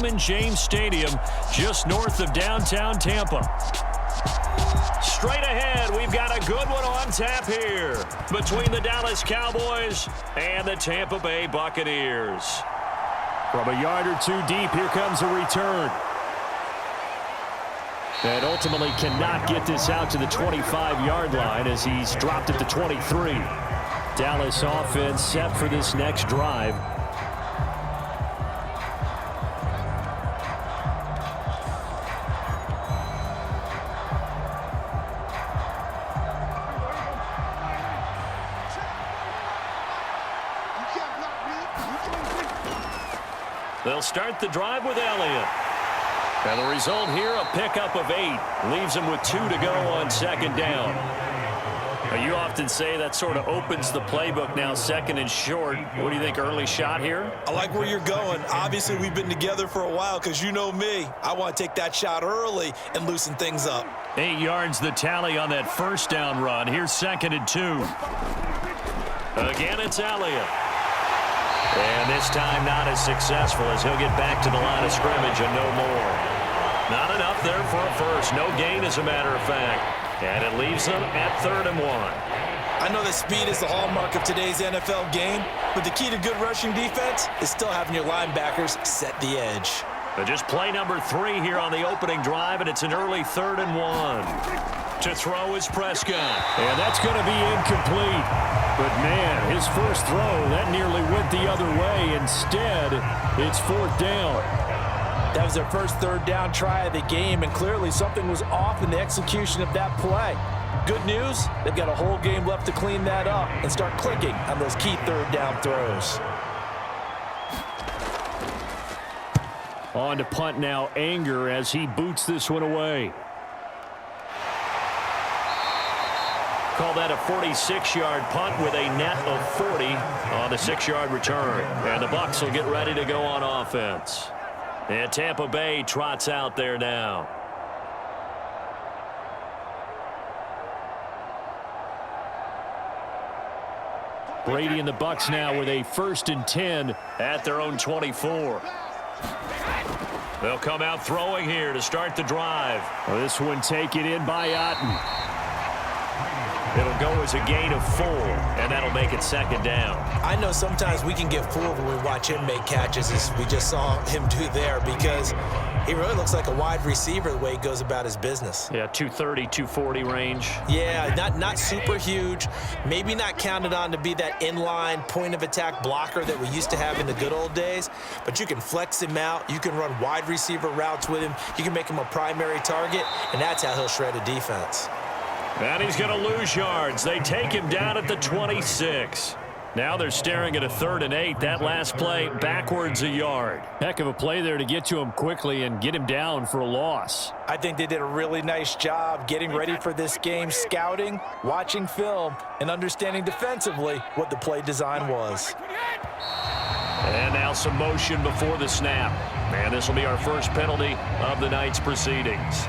Raymond James Stadium, just north of downtown Tampa. Straight ahead, we've got a good one on tap here between the Dallas Cowboys and the Tampa Bay Buccaneers. From a yard or two deep, here comes a return. And ultimately cannot get this out to the 25-yard line as he's dropped at the 23. Dallas offense set for this next drive. They'll start the drive with Elliott. And the result here, a pickup of 8. Leaves him with 2 to go on second down. Now, you often say that sort of opens the playbook now, second and short. What do you think, early shot here? I like where you're going. Obviously, we've been together for a while because you know me. I want to take that shot early and loosen things up. 8 yards the tally on that first down run. Here's second and 2. Again, it's Elliott. And this time not as successful as he'll get back to the line of scrimmage and no more. Not enough there for a first. No gain, as a matter of fact. And it leaves them at 3rd and 1. I know that speed is the hallmark of today's NFL game, but the key to good rushing defense is still having your linebackers set the edge. But just play number 3 here on the opening drive, and it's an early 3rd and 1. To throw is Prescott. And that's going to be incomplete. But, man, his first throw, that nearly went the other way. Instead, it's 4th down. That was their first 3rd down try of the game, and clearly something was off in the execution of that play. Good news, they've got a whole game left to clean that up and start clicking on those key 3rd down throws. On to punt now, Anger, as he boots this one away. Call that a 46-yard punt with a net of 40 on the 6-yard return. And the Bucs will get ready to go on offense. And Tampa Bay trots out there now. Brady and the Bucs now with a 1st and 10 at their own 24. They'll come out throwing here to start the drive. Well, this one taken in by Otten. It'll go as a gain of 4, and that'll make it 2nd down. I know sometimes we can get fooled when we watch him make catches, as we just saw him do there, because he really looks like a wide receiver the way he goes about his business. Yeah, 230, 240 range. Yeah, not super huge. Maybe not counted on to be that inline point-of-attack blocker that we used to have in the good old days, but you can flex him out. You can run wide receiver routes with him. You can make him a primary target, and that's how he'll shred a defense. And he's going to lose yards. They take him down at the 26. Now they're staring at a 3rd and 8. That last play backwards a yard. Heck of a play there to get to him quickly and get him down for a loss. I think they did a really nice job getting ready for this game, scouting, watching film, and understanding defensively what the play design was. And now some motion before the snap. And this will be our first penalty of the night's proceedings.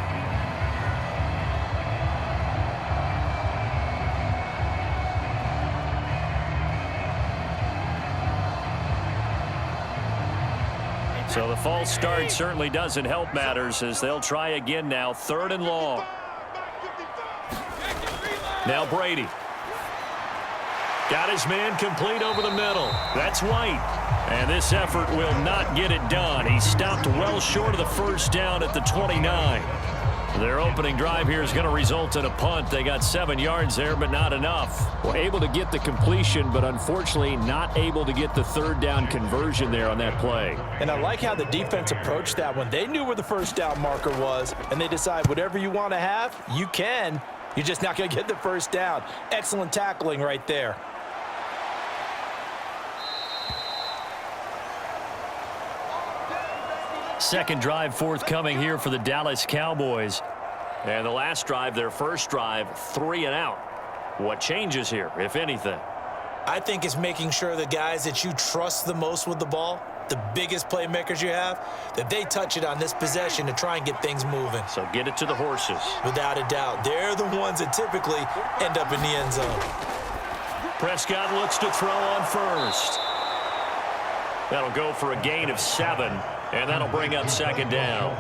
So the false start certainly doesn't help matters as they'll try again now. 3rd and long. Now Brady. Got his man complete over the middle. That's White. And this effort will not get it done. He stopped well short of the first down at the 29. Their opening drive here is going to result in a punt. They got 7 yards there, but not enough. Well, able to get the completion, but unfortunately not able to get the 3rd down conversion there on that play. And I like how the defense approached that one. They knew where the first down marker was, and they decide whatever you want to have, you can. You're just not going to get the first down. Excellent tackling right there. Second drive forthcoming here for the Dallas Cowboys. And the last drive, their first drive, 3 and out. What changes here, if anything? I think it's making sure the guys that you trust the most with the ball, the biggest playmakers you have, that they touch it on this possession to try and get things moving. So get it to the horses. Without a doubt. They're the ones that typically end up in the end zone. Prescott looks to throw on first. That'll go for a gain of 7. And that'll bring up second down.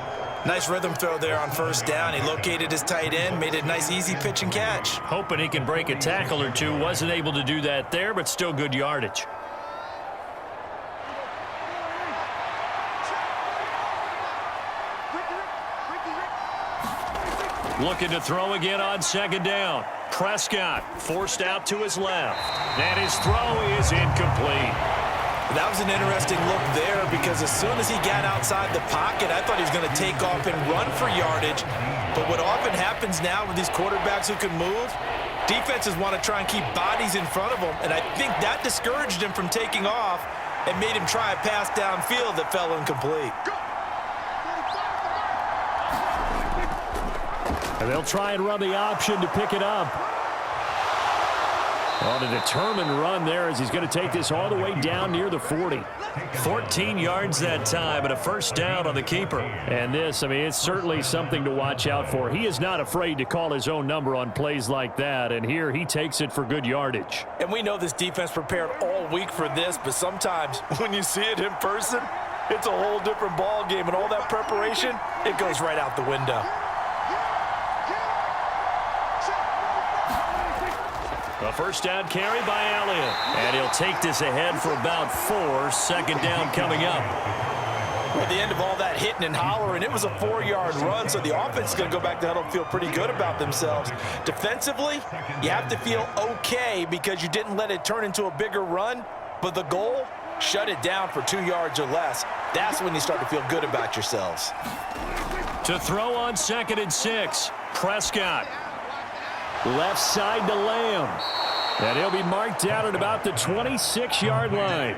Nice rhythm throw there on first down. He located his tight end, made it a nice, easy pitch and catch. Hoping he can break a tackle or two. Wasn't able to do that there, but still good yardage. Looking to throw again on second down. Prescott forced out to his left. And his throw is incomplete. That was an interesting look there because as soon as he got outside the pocket, I thought he was going to take off and run for yardage. But what often happens now with these quarterbacks who can move, defenses want to try and keep bodies in front of them, and I think that discouraged him from taking off and made him try a pass downfield that fell incomplete. And they'll try and run the option to pick it up. On a determined run there as he's going to take this all the way down near the 40. 14 yards that time and a first down on the keeper. And this, I mean, it's certainly something to watch out for. He is not afraid to call his own number on plays like that, and here he takes it for good yardage. And we know this defense prepared all week for this, but sometimes when you see it in person, it's a whole different ball game, and all that preparation, it goes right out the window. A first down carry by Elliott. And he'll take this ahead for about 4. Second down coming up. At the end of all that hitting and hollering, it was a 4-yard run, so the offense is going to go back to huddle and feel pretty good about themselves. Defensively, you have to feel okay because you didn't let it turn into a bigger run, but the goal, shut it down for 2 yards or less. That's when you start to feel good about yourselves. To throw on 2nd and 6, Prescott. Left side to Lamb. And he'll be marked out at about the 26-yard line.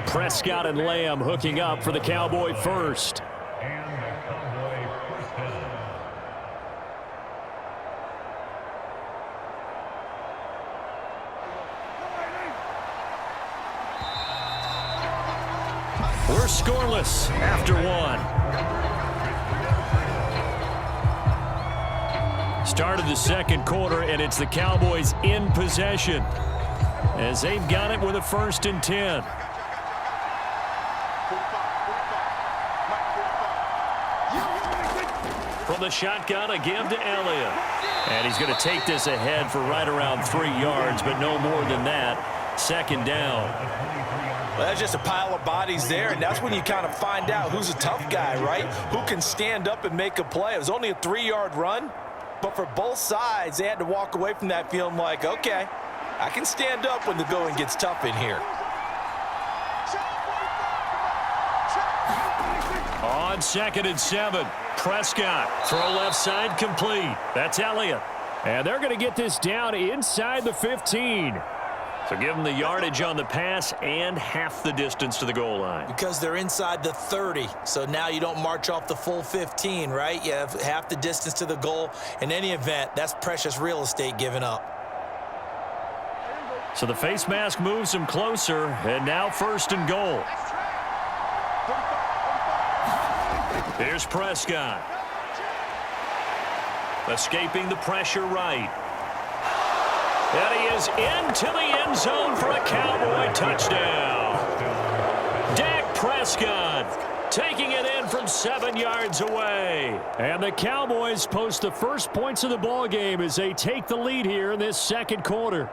Prescott and Lamb hooking up for the Cowboy first. We're scoreless after 1. Start of the second quarter, and it's the Cowboys in possession as they've got it with a 1st and 10. From the shotgun, a give to Elliott. And he's going to take this ahead for right around 3 yards, but no more than that. 2nd down. Well, that's just a pile of bodies there, and that's when you kind of find out who's a tough guy, right? Who can stand up and make a play. It was only a 3-yard run. But for both sides, they had to walk away from that feeling like, okay, I can stand up when the going gets tough in here. On 2nd and 7, Prescott. Throw left side complete. That's Elliott. And they're going to get this down inside the 15. So give them the yardage on the pass and half the distance to the goal line. Because they're inside the 30, so now you don't march off the full 15, right? You have half the distance to the goal. In any event, that's precious real estate given up. So the face mask moves him closer, and now 1st and goal. Here's Prescott. Escaping the pressure right. And he is into the end zone for a Cowboy touchdown. Dak Prescott taking it in from 7 yards away. And the Cowboys post the first points of the ball game as they take the lead here in this second quarter.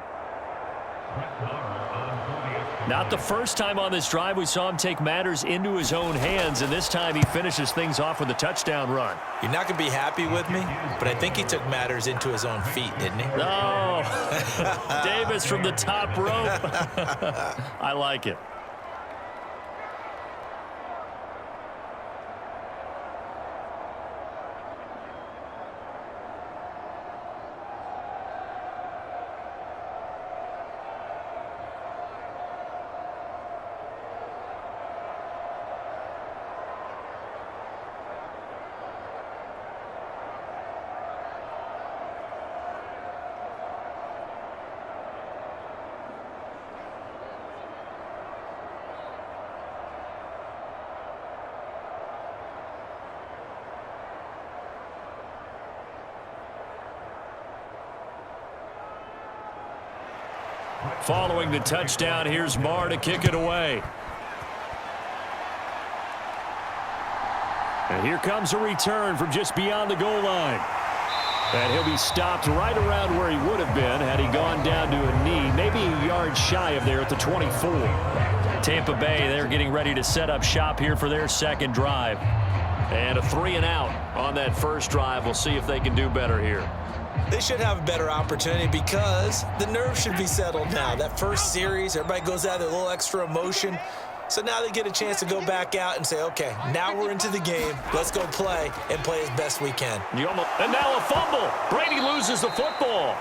Not the first time on this drive we saw him take matters into his own hands, and this time he finishes things off with a touchdown run. You're not going to be happy with me, but I think he took matters into his own feet, didn't he? No. Davis from the top rope. I like it. Following the touchdown, here's Marr to kick it away. And here comes a return from just beyond the goal line. And he'll be stopped right around where he would have been had he gone down to a knee, maybe a yard shy of there at the 24. Tampa Bay, they're getting ready to set up shop here for their second drive. And a 3-and-out on that first drive. We'll see if they can do better here. They should have a better opportunity because the nerves should be settled now. That first series, everybody goes out with a little extra emotion. So now they get a chance to go back out and say, okay, now we're into the game. Let's go play and play as best we can. And now a fumble. Brady loses the football.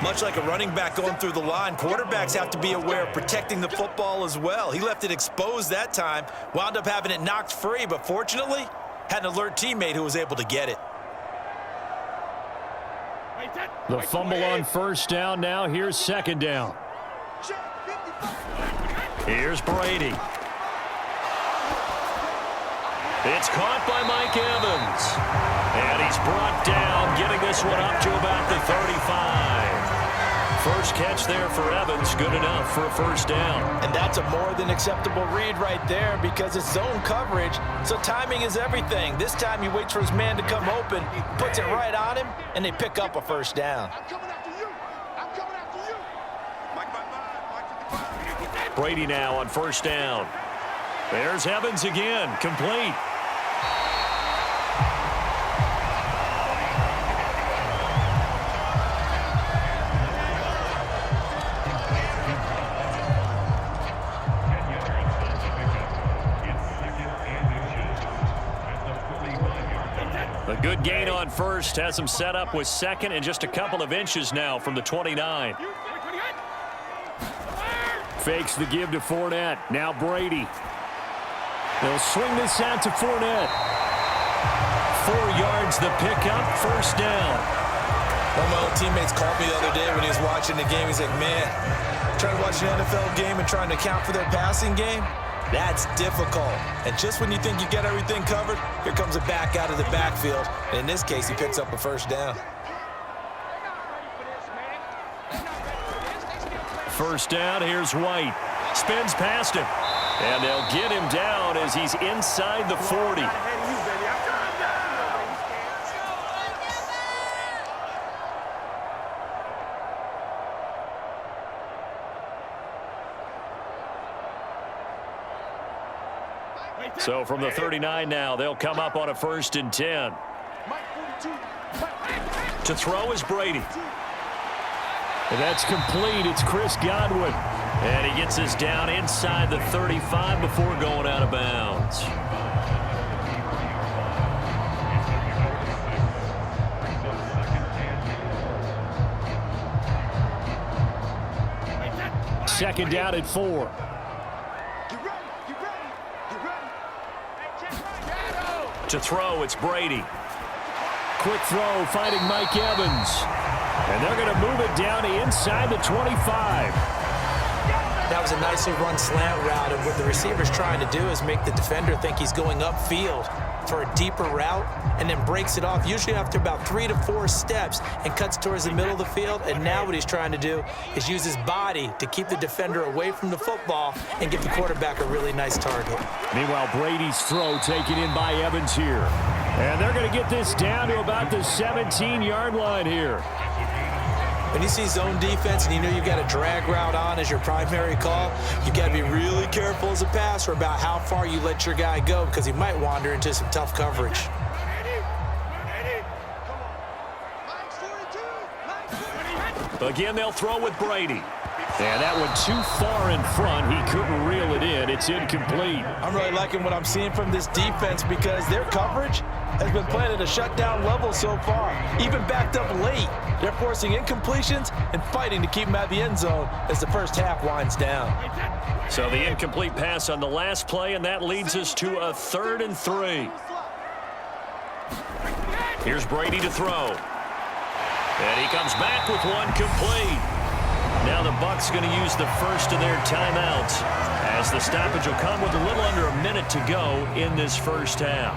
Much like a running back going through the line, quarterbacks have to be aware of protecting the football as well. He left it exposed that time, wound up having it knocked free, but fortunately, had an alert teammate who was able to get it. The fumble on first down now. Here's second down. Here's Brady. It's caught by Mike Evans. And he's brought down, getting this one up to about the 35. First catch there for Evans, good enough for a first down. And that's a more than acceptable read right there because it's zone coverage, so timing is everything. This time he waits for his man to come open, puts it right on him, and they pick up a first down. I'm coming after you. I'm coming after you. Brady now on first down. There's Evans again, complete. A good gain on first, has him set up with second and just a couple of inches now from the 29. Fakes the give to Fournette. Now Brady. They'll swing this out to Fournette. 4 yards the pickup, first down. One of my old teammates called me the other day when he was watching the game. He's like, man, trying to watch an NFL game and trying to account for their passing game, that's difficult. And just when you think you get everything covered, here comes a back out of the backfield. And in this case, he picks up a first down. First down, here's White. Spins past him. And they'll get him down as he's inside the 40. So from the 39 now, they'll come up on a 1st and 10. To throw is Brady. And that's complete. It's Chris Godwin. And he gets us down inside the 35 before going out of bounds. Second down at 4. To throw, it's Brady. Quick throw, finding Mike Evans. And they're going to move it down inside the 25. That was a nicely run slant route, and what the receiver's trying to do is make the defender think he's going upfield for a deeper route and then breaks it off, usually after about 3 to 4 steps, and cuts towards the middle of the field. And now what he's trying to do is use his body to keep the defender away from the football and give the quarterback a really nice target. Meanwhile, Brady's throw taken in by Evans here. And they're going to get this down to about the 17-yard line here. When you see zone defense and you know you've got a drag route on as your primary call, you've got to be really careful as a passer about how far you let your guy go because he might wander into some tough coverage. Again, they'll throw with Brady. And that one too far in front. He couldn't reel it in. It's incomplete. I'm really liking what I'm seeing from this defense because their coverage has been playing at a shutdown level so far. Even backed up late, they're forcing incompletions and fighting to keep them out of the end zone as the first half winds down. So the incomplete pass on the last play, and that leads us to a 3rd and 3. Here's Brady to throw. And he comes back with one complete. Now the Bucs going to use the first of their timeouts as the stoppage will come with a little under a minute to go in this first half.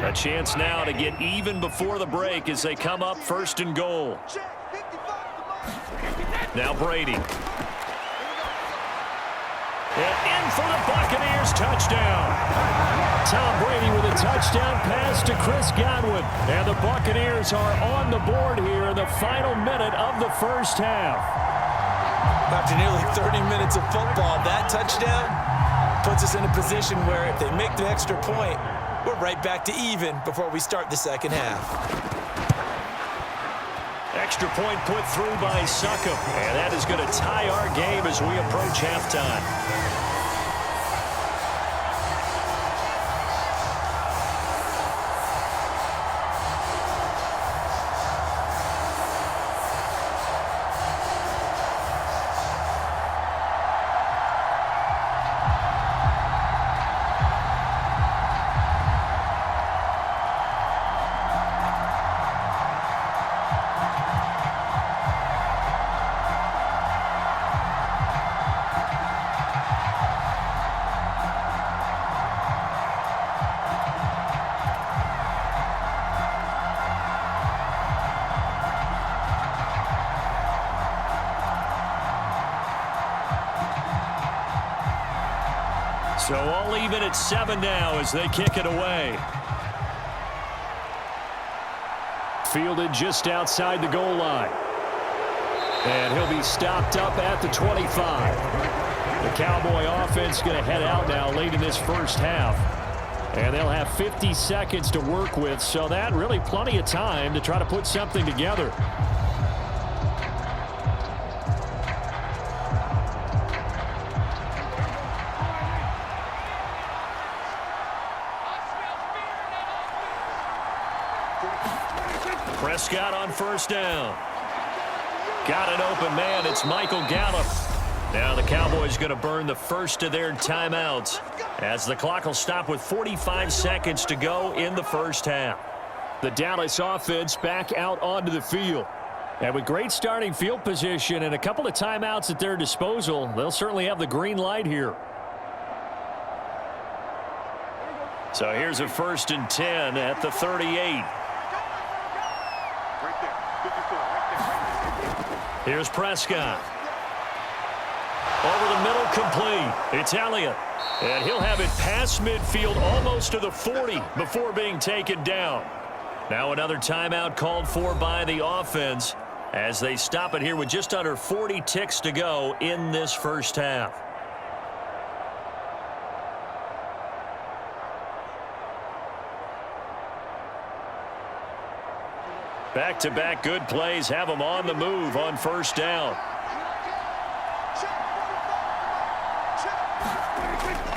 A chance now to get even before the break as they come up 1st and goal. Now Brady. And in for the Buccaneers touchdown. Tom Brady with a touchdown pass to Chris Godwin. And the Buccaneers are on the board here in the final minute of the first half. After nearly 30 minutes of football, that touchdown puts us in a position where if they make the extra point, we're right back to even before we start the second half. Extra point put through by Succop. And that is going to tie our game as we approach halftime. So all even at 7 now as they kick it away. Fielded just outside the goal line. And he'll be stopped up at the 25. The Cowboy offense going to head out now late in this first half. And they'll have 50 seconds to work with, so that really plenty of time to try to put something together. Prescott on 1st down. Got an open man. It's Michael Gallup. Now the Cowboys going to burn the first of their timeouts as the clock will stop with 45 seconds to go in the first half. The Dallas offense back out onto the field. And with great starting field position and a couple of timeouts at their disposal, they'll certainly have the green light here. So here's a 1st and 10 at the 38. Here's Prescott. Over the middle, complete. It's Elliott. And he'll have it past midfield almost to the 40 before being taken down. Now another timeout called for by the offense as they stop it here with just under 40 ticks to go in this first half. Back-to-back good plays have them on the move on 1st down.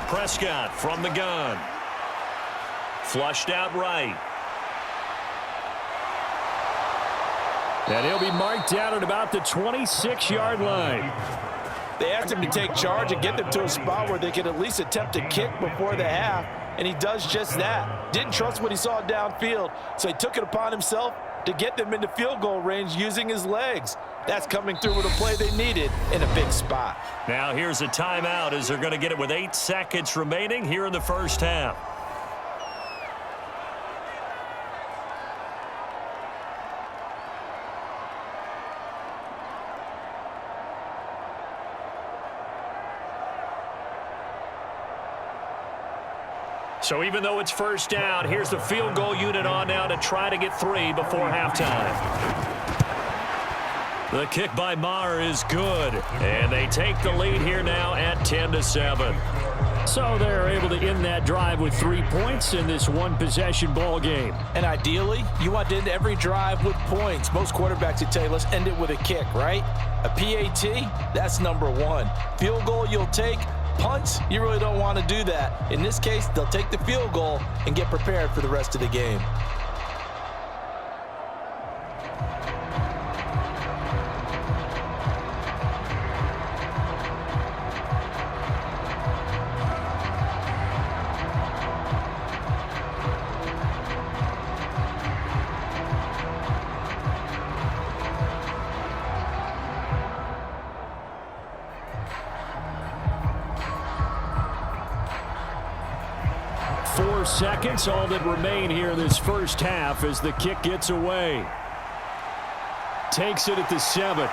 Prescott from the gun. Flushed out right. And he'll be marked down at about the 26-yard line. They asked him to take charge and get them to a spot where they could at least attempt to kick before the half, and he does just that. Didn't trust what he saw downfield, so he took it upon himself to get them into field goal range using his legs. That's coming through with a play they needed in a big spot. Now here's a timeout as they're going to get it with 8 seconds remaining here in the first half. So even though it's 1st down, here's the field goal unit on now to try to get 3 before halftime. The kick by Maher is good, and they take the lead here now at 10-7. So they're able to end that drive with 3 points in this one-possession ball game. And ideally, you want to end every drive with points. Most quarterbacks would tell you, let's end it with a kick, right? A PAT, that's number 1. Field goal you'll take. Punts, you really don't want to do that. In this case, they'll take the field goal and get prepared for the rest of the game. seconds, all that remain here in this first half as the kick gets away. Takes it at the 7.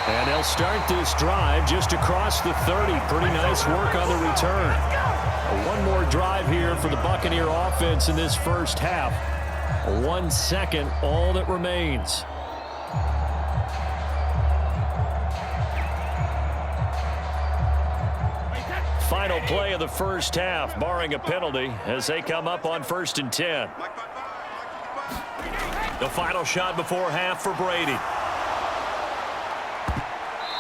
And they'll start this drive just across the 30. Pretty nice work on the return. One more drive here for the Buccaneer offense in this first half. 1 second, all that remains. Final play of the first half, barring a penalty, as they come up on 1st and 10. The final shot before half for Brady.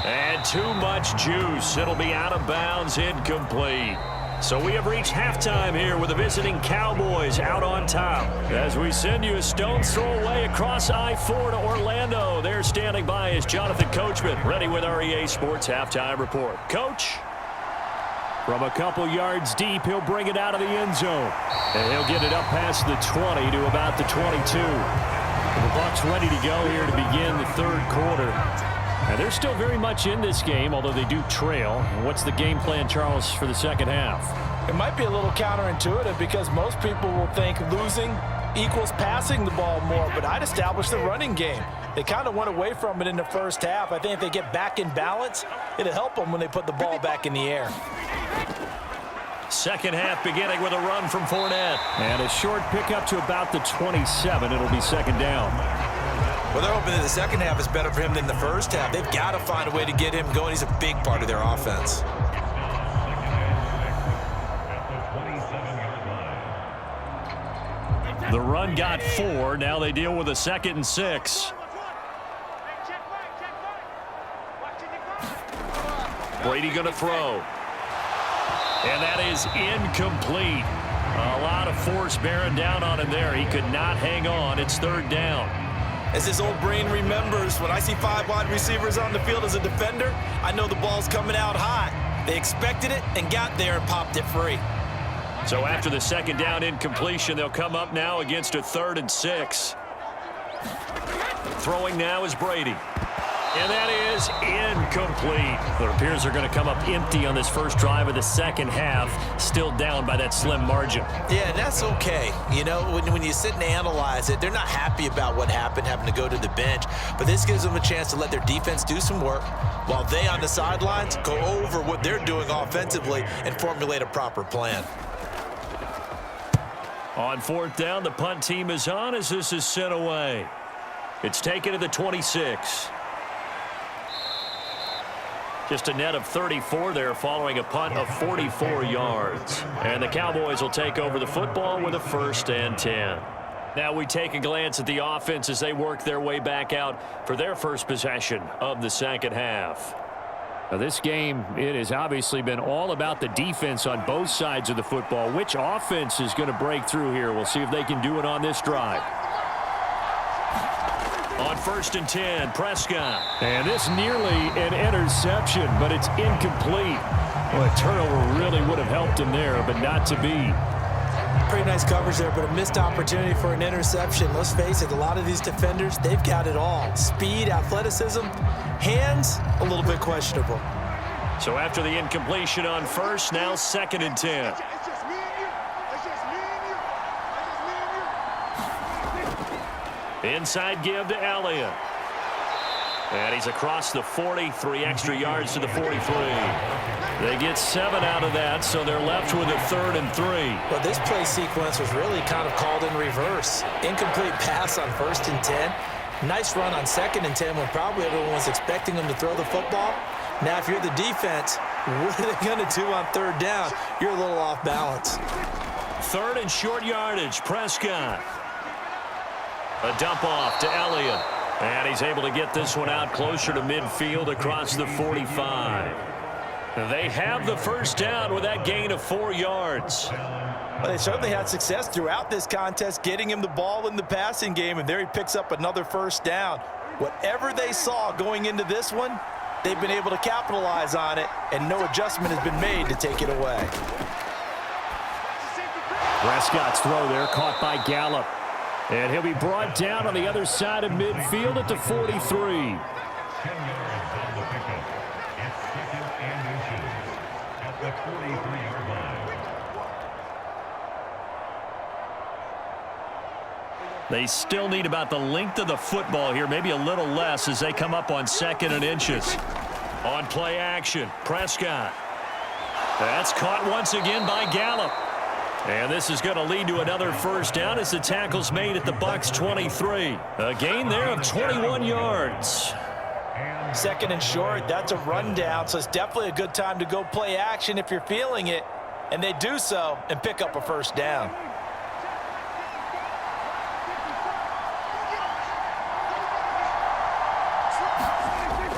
And too much juice. It'll be out of bounds, incomplete. So we have reached halftime here with the visiting Cowboys out on top. As we send you a stone's throw away across I-4 to Orlando. There standing by is Jonathan Coachman, ready with our EA Sports Halftime Report. Coach? From a couple yards deep, he'll bring it out of the end zone. And he'll get it up past the 20 to about the 22. The Bucs ready to go here to begin the third quarter. And they're still very much in this game, although they do trail. What's the game plan, Charles, for the second half? It might be a little counterintuitive because most people will think losing equals passing the ball more, but I'd establish the running game. They kind of went away from it in the first half. I think if they get back in balance, it'll help them when they put the ball back in the air. Second half beginning with a run from Fournette. And a short pickup to about the 27. It'll be second down. Well, they're hoping that the second half is better for him than the first half. They've got to find a way to get him going. He's a big part of their offense. The run got 4. Now they deal with a 2nd and 6. Brady going to throw. And that is incomplete. A lot of force bearing down on him there. He could not hang on. It's 3rd down. As his old brain remembers, when I see 5 wide receivers on the field as a defender, I know the ball's coming out hot. They expected it and got there and popped it free. So after the 2nd down incompletion, they'll come up now against a 3rd and 6. Throwing now is Brady. And that is incomplete. It appears they're going to come up empty on this first drive of the second half, still down by that slim margin. Yeah, and that's okay. You know, when you sit and analyze it, they're not happy about what happened, having to go to the bench. But this gives them a chance to let their defense do some work while they on the sidelines go over what they're doing offensively and formulate a proper plan. On 4th down, the punt team is on as this is sent away. It's taken to the 26. Just a net of 34 there following a punt of 44 yards. And the Cowboys will take over the football with a 1st and 10. Now we take a glance at the offense as they work their way back out for their first possession of the second half. Now this game, it has obviously been all about the defense on both sides of the football. Which offense is going to break through here? We'll see if they can do it on this drive. On 1st and 10, Prescott. And this nearly an interception, but it's incomplete. Well, a turnover really would have helped him there, but not to be. Pretty nice coverage there, but a missed opportunity for an interception. Let's face it, a lot of these defenders, they've got it all. Speed, athleticism, hands, a little bit questionable. So after the incompletion on 1st, now 2nd and 10. It's just me and you. It's just me and you. It's just me and you. Inside give to Elliott. And he's across the 40, 3 extra yards to the 43. They get 7 out of that, so they're left with a 3rd and 3. Well, this play sequence was really kind of called in reverse. Incomplete pass on 1st and 10. Nice run on 2nd and 10 when probably everyone was expecting them to throw the football. Now, if you're the defense, what are they going to do on 3rd down? You're a little off balance. 3rd and short yardage, Prescott. A dump off to Elliott. And he's able to get this one out closer to midfield across the 45. They have the 1st down with that gain of 4 yards. Well, they certainly had success throughout this contest, getting him the ball in the passing game, and there he picks up another 1st down. Whatever they saw going into this one, they've been able to capitalize on it, and no adjustment has been made to take it away. Prescott's throw there caught by Gallup. And he'll be brought down on the other side of midfield at the 43. They still need about the length of the football here, maybe a little less as they come up on 2nd and inches. On play action, Prescott. That's caught once again by Gallup. And this is going to lead to another first down as the tackle's made at the Bucs 23. A gain there of 21 yards. 2nd and short, that's a rundown, so it's definitely a good time to go play action if you're feeling it. And they do so and pick up a first down.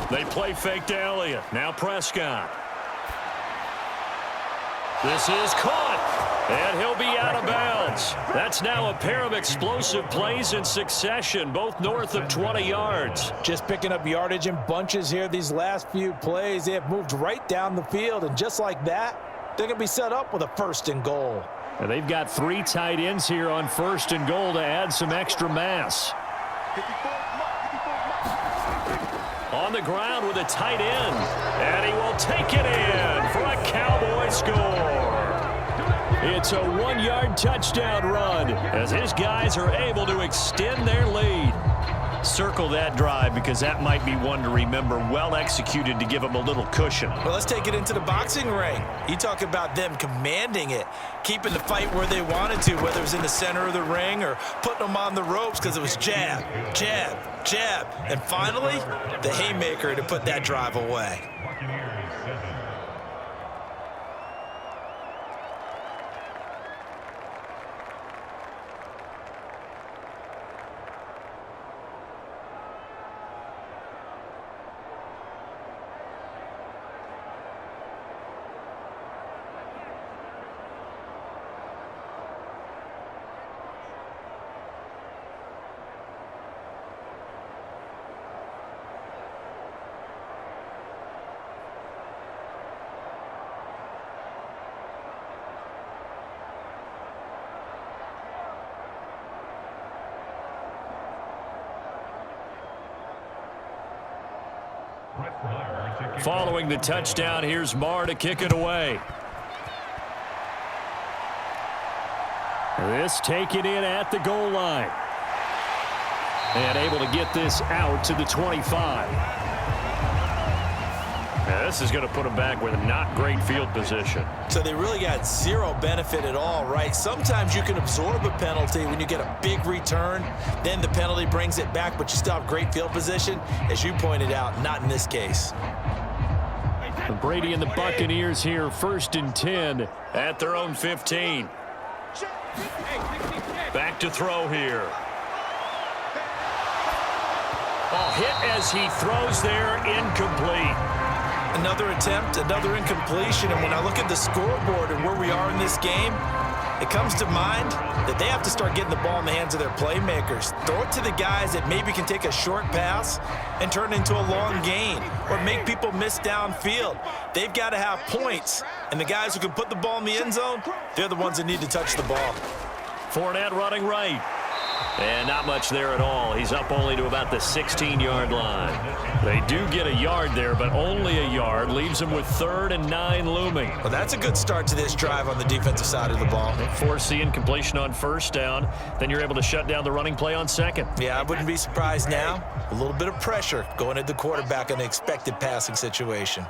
They play fake to Elliott. Now Prescott. This is caught, and he'll be out of bounds. That's now a pair of explosive plays in succession, both north of 20 yards. Just picking up yardage in bunches here these last few plays. They have moved right down the field, and just like that, they're going to be set up with a 1st and goal. And they've got 3 tight ends here on 1st and goal to add some extra mass. On the ground with a tight end, and he will take it in for a Cowboy score. It's a 1-yard touchdown run as his guys are able to extend their lead. Circle that drive because that might be one to remember. Well executed to give them a little cushion. Well, let's take it into the boxing ring. You talk about them commanding it, keeping the fight where they wanted to, whether it was in the center of the ring or putting them on the ropes because it was jab, jab, jab. And finally, the haymaker to put that drive away. Following the touchdown, here's Marr to kick it away. This taken in at the goal line. And able to get this out to the 25. Now this is going to put them back with a not great field position. So they really got zero benefit at all, right? Sometimes you can absorb a penalty when you get a big return. Then the penalty brings it back, but you still have great field position. As you pointed out, not in this case. Brady and the Buccaneers here, 1st and 10 at their own 15. Back to throw here. A hit as he throws there, incomplete. Another attempt, another incompletion, and when I look at the scoreboard and where we are in this game, it comes to mind that they have to start getting the ball in the hands of their playmakers. Throw it to the guys that maybe can take a short pass and turn it into a long gain or make people miss downfield. They've got to have points, and the guys who can put the ball in the end zone, they're the ones that need to touch the ball. Fournette running right. And not much there at all. He's up only to about the 16-yard line. They do get a yard there, but only a yard. Leaves them with 3rd and 9 looming. Well, that's a good start to this drive on the defensive side of the ball. Force the incompletion on 1st down. Then you're able to shut down the running play on 2nd. Yeah, I wouldn't be surprised now. A little bit of pressure going at the quarterback in an expected passing situation.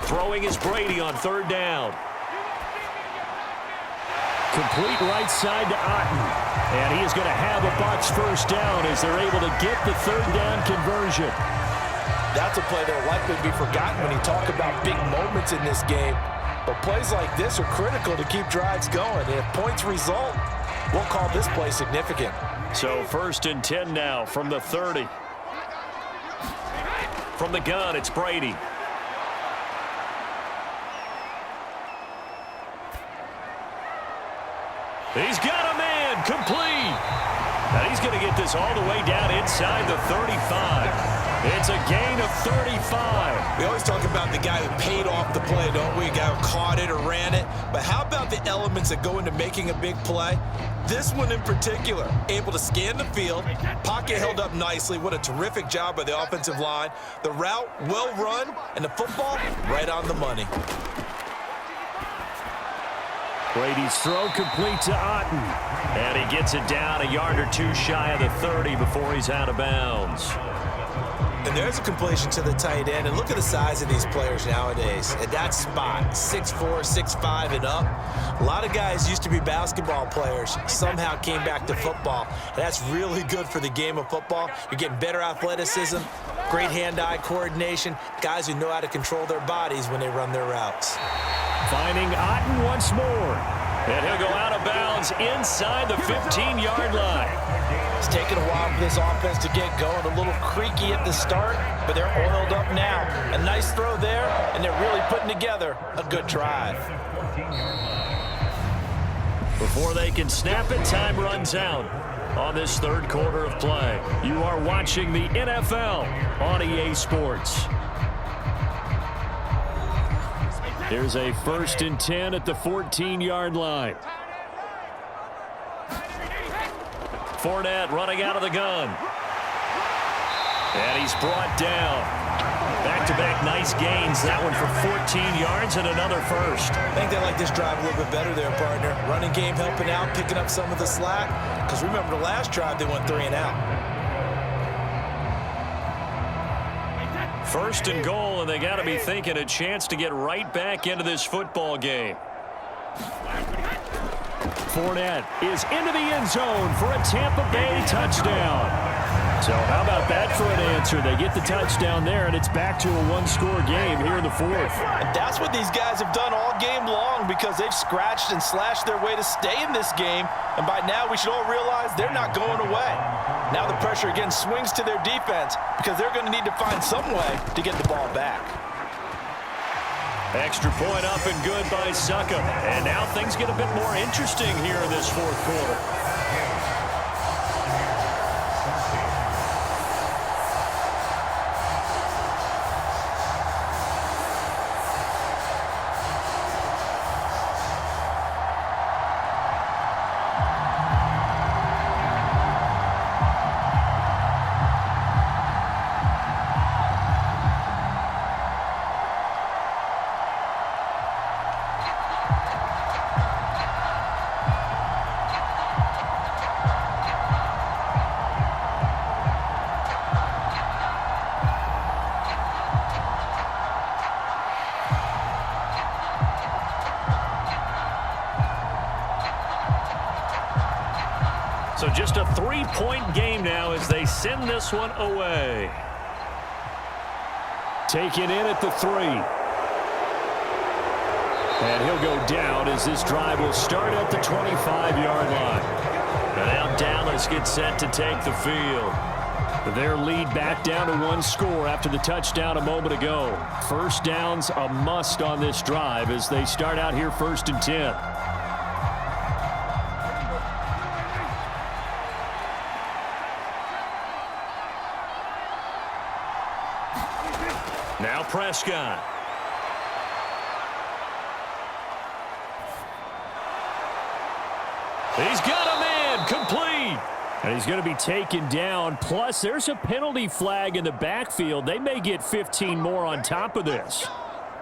Throwing is Brady on 3rd down. Complete right side to Otten. And he is going to have a Bucs first down as they're able to get the 3rd down conversion. That's a play that will likely be forgotten when you talk about big moments in this game. But plays like this are critical to keep drives going. And if points result, we'll call this play significant. So 1st and 10 now from the 30. From the gun, it's Brady. He's got a man, complete. And he's going to get this all the way down inside the 35. It's a gain of 35. We always talk about the guy who paid off the play, don't we? A guy who caught it or ran it. But how about the elements that go into making a big play? This one in particular, able to scan the field, pocket held up nicely. What a terrific job by the offensive line. The route well run, and the football right on the money. Brady's throw complete to Otten. And he gets it down a yard or two shy of the 30 before he's out of bounds. And there's a completion to the tight end. And look at the size of these players nowadays. At that spot, 6'4", 6'5", and up. A lot of guys used to be basketball players, somehow came back to football. And that's really good for the game of football. You're getting better athleticism, great hand-eye coordination, guys who know how to control their bodies when they run their routes. Finding Otten once more. And he'll go out of bounds inside the 15-yard line. It's taken a while for this offense to get going. A little creaky at the start, but they're oiled up now. A nice throw there, and they're really putting together a good drive. Before they can snap it, time runs out on this third quarter of play. You are watching the NFL on EA Sports. Here's a 1st and 10 at the 14-yard line. Fournette running out of the gun. And he's brought down. Back-to-back nice gains. That one for 14 yards and another first. I think they like this drive a little bit better there, partner. Running game helping out, picking up some of the slack. Because remember the last drive, they went 3 and out. 1st and goal, and they got to be thinking a chance to get right back into this football game. Fournette is into the end zone for a Tampa Bay touchdown. So how about that for an answer? They get the touchdown there, and it's back to a one-score game here in the 4th. And that's what these guys have done all game long because they've scratched and slashed their way to stay in this game. And by now, we should all realize they're not going away. Now the pressure again swings to their defense because they're going to need to find some way to get the ball back. Extra point up and good by Succa. And now things get a bit more interesting here in this 4th quarter. So just a 3-point game now as they send this one away. Taken in at the 3. And he'll go down as this drive will start at the 25-yard line. And now Dallas gets set to take the field. Their lead back down to 1 score after the touchdown a moment ago. First down's a must on this drive as they start out here 1st and 10. Now Prescott. He's got a man complete. And he's going to be taken down. Plus, there's a penalty flag in the backfield. They may get 15 more on top of this.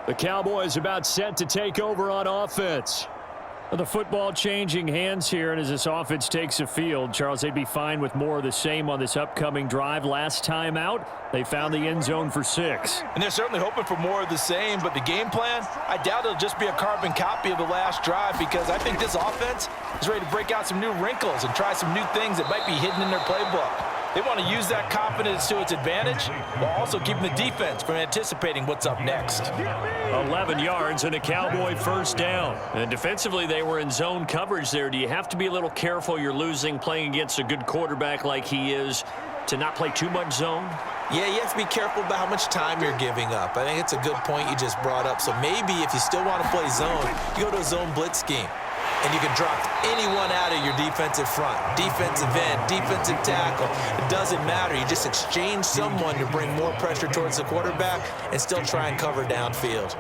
The Cowboys about set to take over on offense. The football changing hands here, and as this offense takes the field, Charles, they'd be fine with more of the same on this upcoming drive. Last time out, they found the end zone for 6. And they're certainly hoping for more of the same, but the game plan, I doubt it'll just be a carbon copy of the last drive because I think this offense is ready to break out some new wrinkles and try some new things that might be hidden in their playbook. They want to use that confidence to its advantage while also keeping the defense from anticipating what's up next. 11 yards and a Cowboy first down. And defensively, they were in zone coverage there. Do you have to be a little careful? You're losing playing against a good quarterback like he is to not play too much zone? Yeah, you have to be careful about how much time you're giving up. I think it's a good point you just brought up. So maybe if you still want to play zone, you go to a zone blitz scheme. And you can drop anyone out of your defensive front, defensive end, defensive tackle. It doesn't matter. You just exchange someone to bring more pressure towards the quarterback and still try and cover downfield.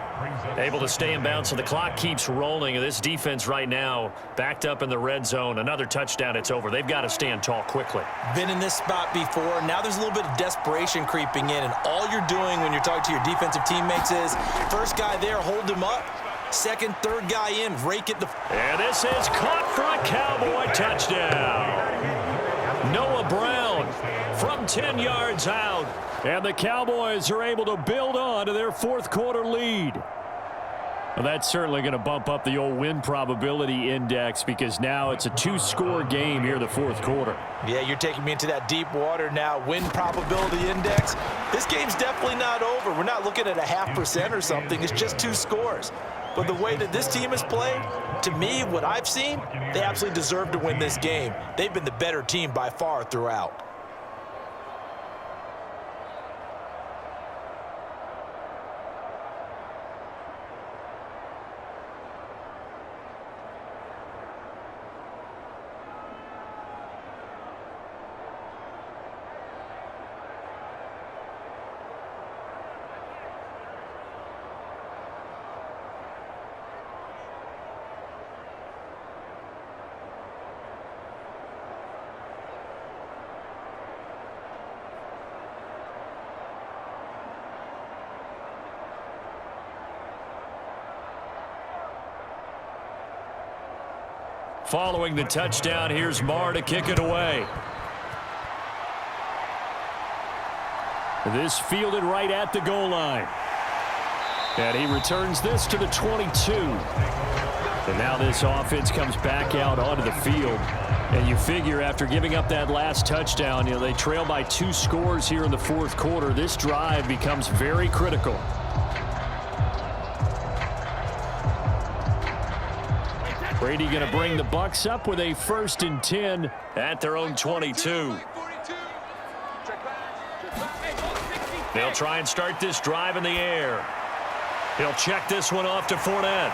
Able to stay in bounds, so the clock keeps rolling. And this defense right now backed up in the red zone. Another touchdown, it's over. They've got to stand tall quickly. Been in this spot before. Now there's a little bit of desperation creeping in. And all you're doing when you're talking to your defensive teammates is, first guy there, hold him up. Second, third guy in, rake it. And this is caught for a Cowboy touchdown. Noah Brown from 10 yards out. And the Cowboys are able to build on to their fourth quarter lead. Well, that's certainly going to bump up the old win probability index because now it's a two-score game here in the fourth quarter. Yeah, you're taking me into that deep water now. Win probability index. This game's definitely not over. We're not looking at a 0.5% or something. It's just 2 scores. But the way that this team has played, to me, what I've seen, they absolutely deserve to win this game. They've been the better team by far throughout. Following the touchdown, here's Marr to kick it away. This fielded right at the goal line. And he returns this to the 22. And now this offense comes back out onto the field. And you figure after giving up that last touchdown, they trail by 2 scores here in the fourth quarter. This drive becomes very critical. Brady going to bring the Bucs up with a 1st and 10 at their own 22. They'll try and start this drive in the air. He'll check this one off to Fournette.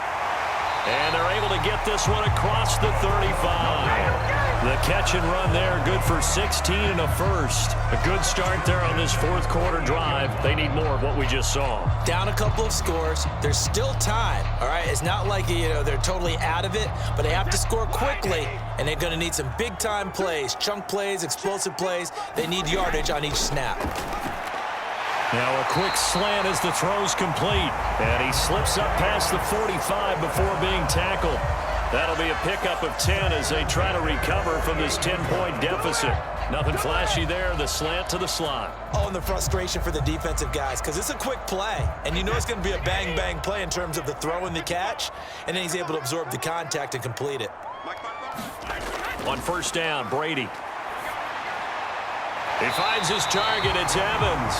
And they're able to get this one across the 35. The catch and run there, good for 16 and a first. A good start there on this fourth quarter drive. They need more of what we just saw. Down a couple of scores. There's still time, all right? It's not like, they're totally out of it, but they have to score quickly, and they're going to need some big-time plays, chunk plays, explosive plays. They need yardage on each snap. Now a quick slant as the throw's complete. And he slips up past the 45 before being tackled. That'll be a pickup of 10 as they try to recover from this 10-point deficit. Nothing flashy there, the slant to the slot. Oh, and the frustration for the defensive guys, because it's a quick play. And you know it's going to be a bang-bang play in terms of the throw and the catch. And then he's able to absorb the contact and complete it. On 1st down, Brady. He finds his target, it's Evans.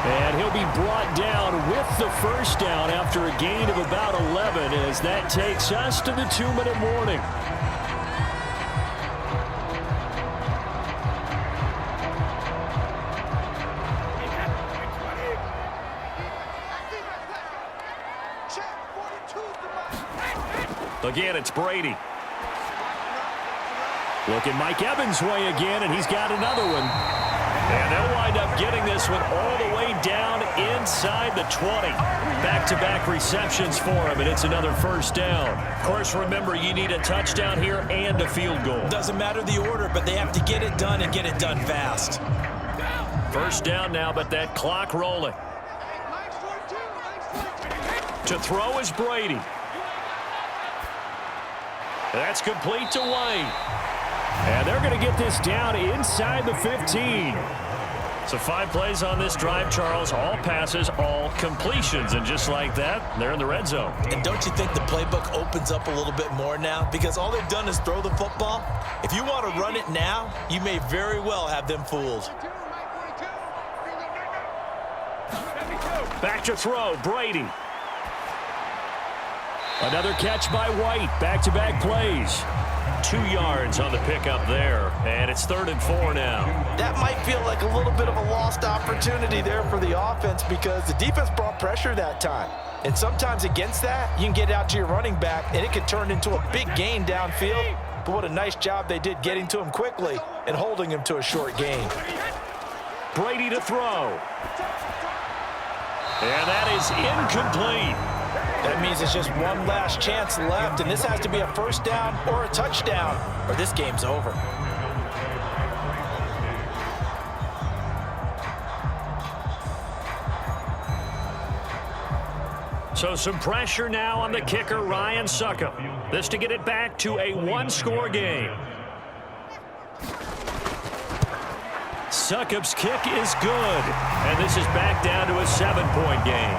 And he'll be brought down with the 1st down after a gain of about 11 as that takes us to the 2-minute warning. Again, it's Brady. Looking Mike Evans' way again, and he's got another one. And they'll wind up getting this one all the way down inside the 20. Back-to-back receptions for him, and it's another 1st down. Of course, remember, you need a touchdown here and a field goal. Doesn't matter the order, but they have to get it done and get it done fast. 1st down now, but that clock rolling. To throw is Brady. That's complete to White. And they're going to get this down inside the 15. So 5 plays on this drive, Charles. All passes, all completions. And just like that, they're in the red zone. And don't you think the playbook opens up a little bit more now? Because all they've done is throw the football. If you want to run it now, you may very well have them fooled. Back to throw, Brady. Another catch by White. Back-to-back plays. 2 yards on the pickup there, and it's 3rd and 4 now. That might feel like a little bit of a lost opportunity there for the offense because the defense brought pressure that time. And sometimes against that, you can get out to your running back, and it can turn into a big gain downfield. But what a nice job they did getting to him quickly and holding him to a short gain. Brady to throw. And that is incomplete. That means it's just one last chance left, and this has to be a 1st down or a touchdown, or this game's over. So some pressure now on the kicker, Ryan Succop. This to get it back to a one-score game. Succop's kick is good, and this is back down to a 7-point game.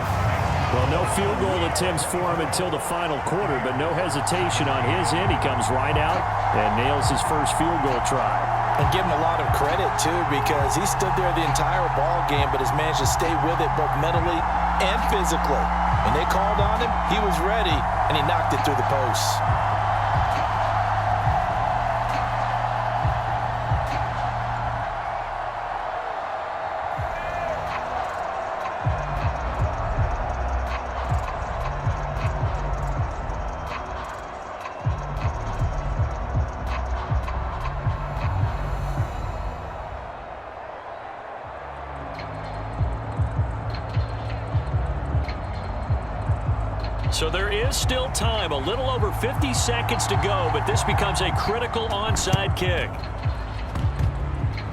Well, no field goal attempts for him until the final quarter, but no hesitation on his end. He comes right out and nails his first field goal try. And give him a lot of credit, too, because he stood there the entire ball game, but has managed to stay with it both mentally and physically. When they called on him, he was ready, and he knocked it through the posts. So there is still time, a little over 50 seconds to go, but this becomes a critical onside kick.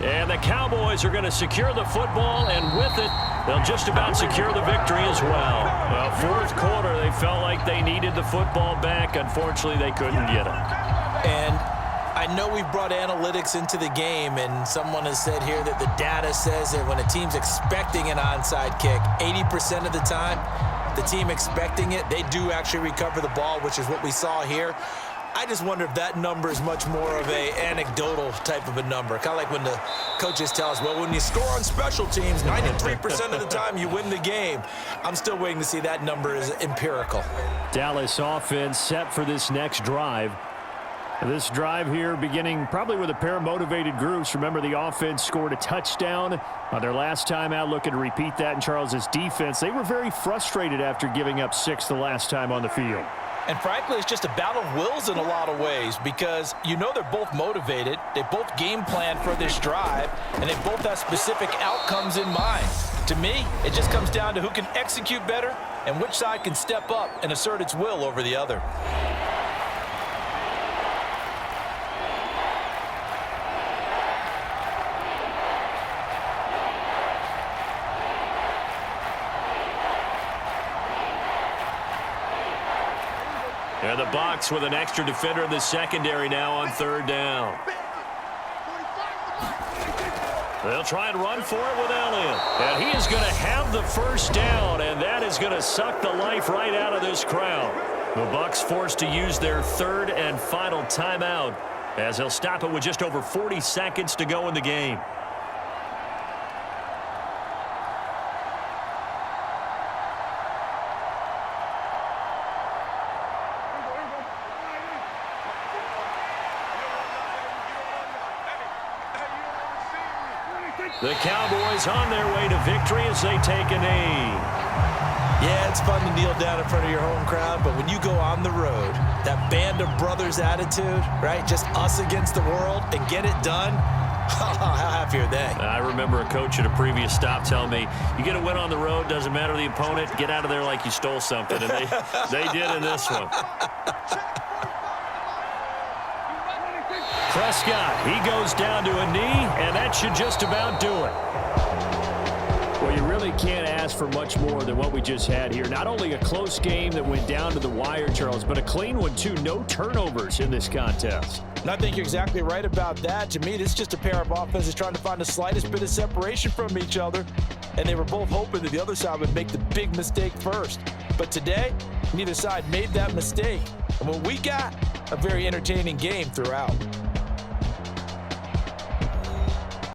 And the Cowboys are going to secure the football, and with it, they'll just about secure the victory as well. Well, fourth quarter, they felt like they needed the football back. Unfortunately, they couldn't get it. And I know we brought analytics into the game, and someone has said here that the data says that when a team's expecting an onside kick, 80% of the time, the team expecting it, they do actually recover the ball, which is what we saw here. I just wonder if that number is much more of a anecdotal type of a number. Kind of like when the coaches tell us, well, when you score on special teams, 93% of the time you win the game. I'm still waiting to see that number is empirical. Dallas offense set for this next drive. This drive here beginning probably with a pair of motivated groups. Remember, the offense scored a touchdown on their last time out, looking to repeat that in Charles's defense. They were very frustrated after giving up 6 the last time on the field. And frankly, it's just a battle of wills in a lot of ways because you know they're both motivated. They both game plan for this drive, and they both have specific outcomes in mind. To me, it just comes down to who can execute better and which side can step up and assert its will over the other. And the Bucs with an extra defender in the secondary now on third down. They'll try and run for it with Elliott. And he is going to have the first down, and that is going to suck the life right out of this crowd. The Bucs forced to use their third and final timeout as they'll stop it with just over 40 seconds to go in the game. The Cowboys on their way to victory as they take a knee. Yeah, it's fun to kneel down in front of your home crowd, but when you go on the road, that band of brothers attitude, right? Just us against the world and get it done. How happy are they? I remember a coach at a previous stop telling me, you get a win on the road, doesn't matter the opponent, get out of there like you stole something. And they did in this one. Prescott, he goes down to a knee, and that should just about do it. Well, you really can't ask for much more than what we just had here. Not only a close game that went down to the wire, Charles, but a clean one, too. No turnovers in this contest. And I think you're exactly right about that. To me, this is just a pair of offenses trying to find the slightest bit of separation from each other, and they were both hoping that the other side would make the big mistake first. But today, neither side made that mistake. And what we got, a very entertaining game throughout.